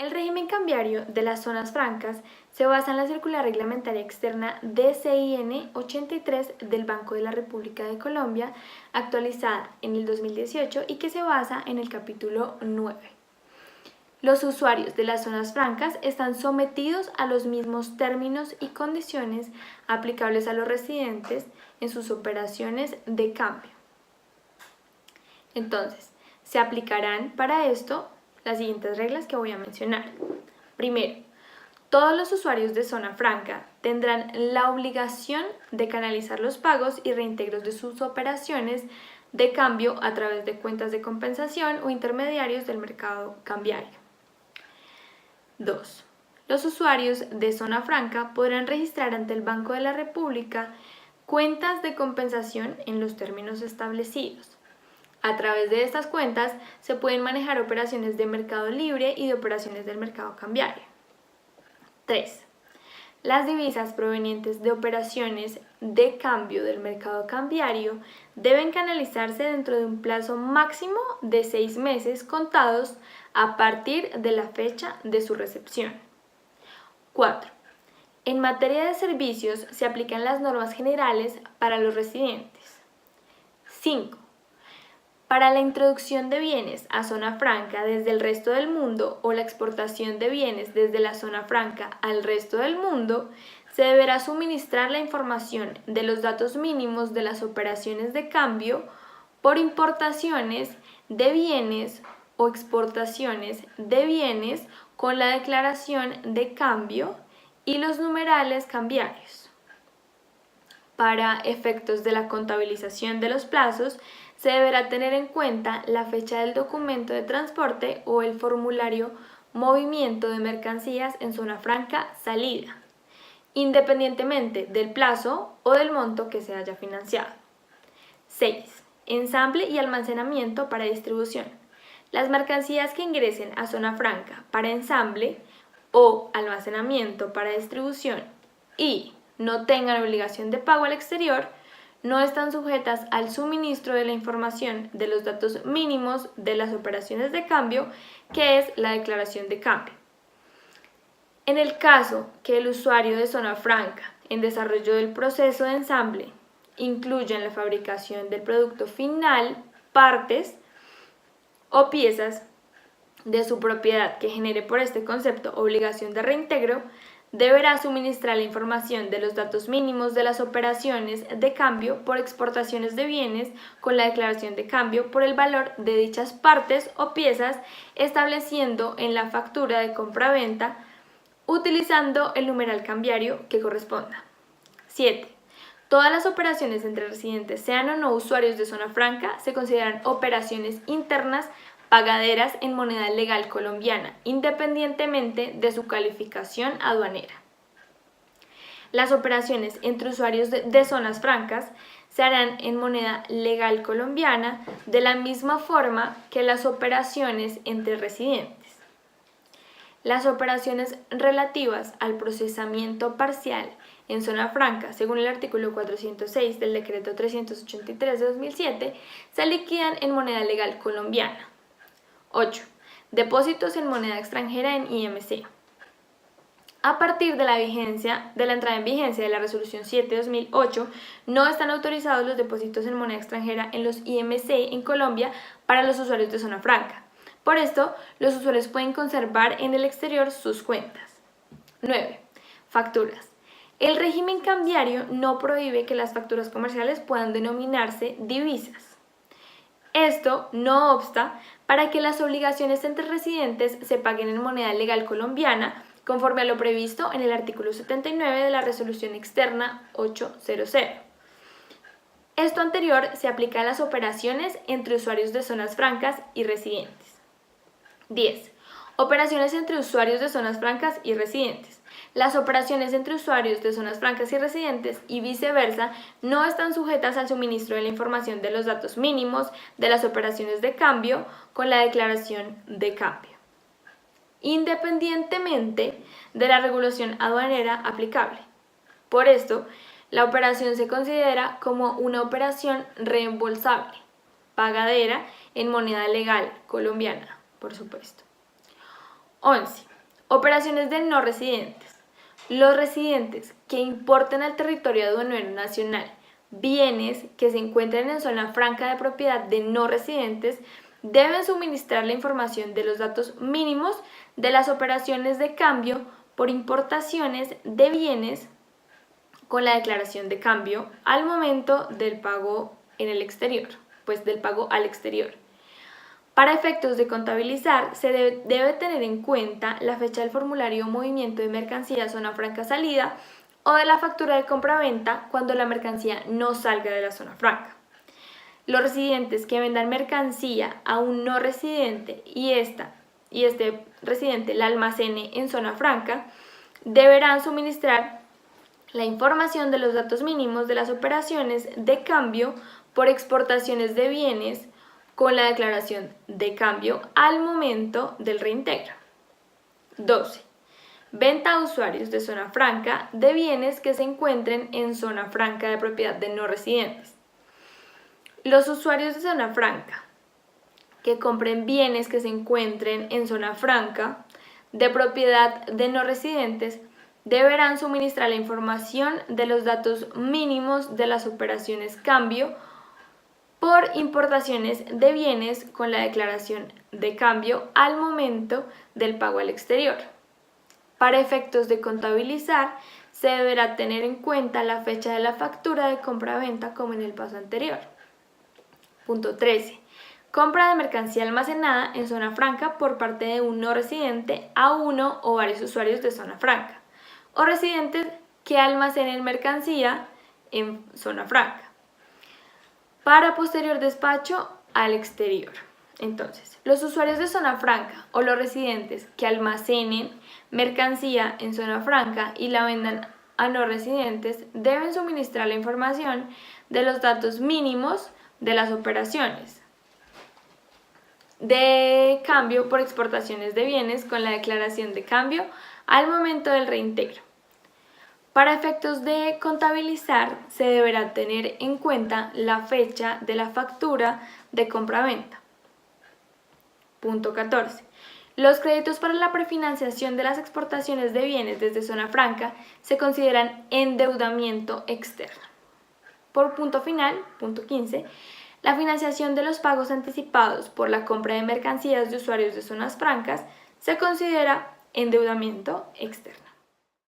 El régimen cambiario de las zonas francas se basa en la circular reglamentaria externa DCIN 83 del Banco de la República de Colombia, actualizada en el 2018 y que se basa en el capítulo 9. Los usuarios de las zonas francas están sometidos a los mismos términos y condiciones aplicables a los residentes en sus operaciones de cambio. Entonces, se aplicarán para esto las siguientes reglas que voy a mencionar. Primero, todos los usuarios de zona franca tendrán la obligación de canalizar los pagos y reintegros de sus operaciones de cambio a través de cuentas de compensación o intermediarios del mercado cambiario. 2. Los usuarios de zona franca podrán registrar ante el Banco de la República cuentas de compensación en los términos establecidos. A través de estas cuentas se pueden manejar operaciones de mercado libre y de operaciones del mercado cambiario. 3. Las divisas provenientes de operaciones de cambio del mercado cambiario deben canalizarse dentro de un plazo máximo de 6 meses contados a partir de la fecha de su recepción. 4. En materia de servicios se aplican las normas generales para los residentes. 5. Para la introducción de bienes a zona franca desde el resto del mundo o la exportación de bienes desde la zona franca al resto del mundo, se deberá suministrar la información de los datos mínimos de las operaciones de cambio por importaciones de bienes o exportaciones de bienes con la declaración de cambio y los numerales cambiarios. Para efectos de la contabilización de los plazos, se deberá tener en cuenta la fecha del documento de transporte o el formulario movimiento de mercancías en zona franca salida, independientemente del plazo o del monto que se haya financiado. 6. Ensamble y almacenamiento para distribución. Las mercancías que ingresen a zona franca para ensamble o almacenamiento para distribución y no tengan obligación de pago al exterior no están sujetas al suministro de la información de los datos mínimos de las operaciones de cambio, que es la declaración de cambio. En el caso que el usuario de zona franca, en desarrollo del proceso de ensamble, incluya en la fabricación del producto final partes o piezas de su propiedad que genere por este concepto obligación de reintegro, deberá suministrar la información de los datos mínimos de las operaciones de cambio por exportaciones de bienes con la declaración de cambio por el valor de dichas partes o piezas, estableciendo en la factura de compra-venta utilizando el numeral cambiario que corresponda. 7. Todas las operaciones entre residentes, sean o no usuarios de zona franca, se consideran operaciones internas pagaderas en moneda legal colombiana, independientemente de su calificación aduanera. Las operaciones entre usuarios de zonas francas se harán en moneda legal colombiana de la misma forma que las operaciones entre residentes. Las operaciones relativas al procesamiento parcial en zona franca, según el artículo 406 del decreto 383 de 2007, se liquidan en moneda legal colombiana. 8. Depósitos en moneda extranjera en IMC. A partir de la entrada en vigencia de la Resolución 7/2008, no están autorizados los depósitos en moneda extranjera en los IMC en Colombia para los usuarios de zona franca. Por esto, los usuarios pueden conservar en el exterior sus cuentas. 9. Facturas. El régimen cambiario no prohíbe que las facturas comerciales puedan denominarse divisas. Esto no obsta para que las obligaciones entre residentes se paguen en moneda legal colombiana, conforme a lo previsto en el artículo 79 de la Resolución Externa 800. Esto anterior se aplica a las operaciones entre usuarios de zonas francas y residentes. 10. Operaciones entre usuarios de zonas francas y residentes. Las operaciones entre usuarios de zonas francas y residentes y viceversa no están sujetas al suministro de la información de los datos mínimos de las operaciones de cambio con la declaración de cambio, independientemente de la regulación aduanera aplicable. Por esto, la operación se considera como una operación reembolsable, pagadera en moneda legal colombiana, por supuesto. 11. Operaciones de no residentes. Los residentes que importen al territorio aduanero nacional bienes que se encuentren en zona franca de propiedad de no residentes deben suministrar la información de los datos mínimos de las operaciones de cambio por importaciones de bienes con la declaración de cambio al momento del pago en el exterior, pues del pago al exterior. Para efectos de contabilizar, se debe tener en cuenta la fecha del formulario movimiento de mercancía zona franca salida o de la factura de compra-venta cuando la mercancía no salga de la zona franca. Los residentes que vendan mercancía a un no residente y este residente la almacene en zona franca, deberán suministrar la información de los datos mínimos de las operaciones de cambio por exportaciones de bienes con la declaración de cambio al momento del reintegro. 12. Venta a usuarios de zona franca de bienes que se encuentren en zona franca de propiedad de no residentes. Los usuarios de zona franca que compren bienes que se encuentren en zona franca de propiedad de no residentes deberán suministrar la información de los datos mínimos de las operaciones cambio por importaciones de bienes con la declaración de cambio al momento del pago al exterior. Para efectos de contabilizar, se deberá tener en cuenta la fecha de la factura de compra-venta como en el paso anterior. Punto 13. Compra de mercancía almacenada en zona franca por parte de un no residente a uno o varios usuarios de zona franca, o residentes que almacenen mercancía en zona franca, para posterior despacho al exterior. Entonces, los usuarios de zona franca o los residentes que almacenen mercancía en zona franca y la vendan a no residentes deben suministrar la información de los datos mínimos de las operaciones de cambio por exportaciones de bienes con la declaración de cambio al momento del reintegro. Para efectos de contabilizar, se deberá tener en cuenta la fecha de la factura de compra-venta. Punto 14. Los créditos para la prefinanciación de las exportaciones de bienes desde zona franca se consideran endeudamiento externo. Por punto final, punto 15, la financiación de los pagos anticipados por la compra de mercancías de usuarios de zonas francas se considera endeudamiento externo.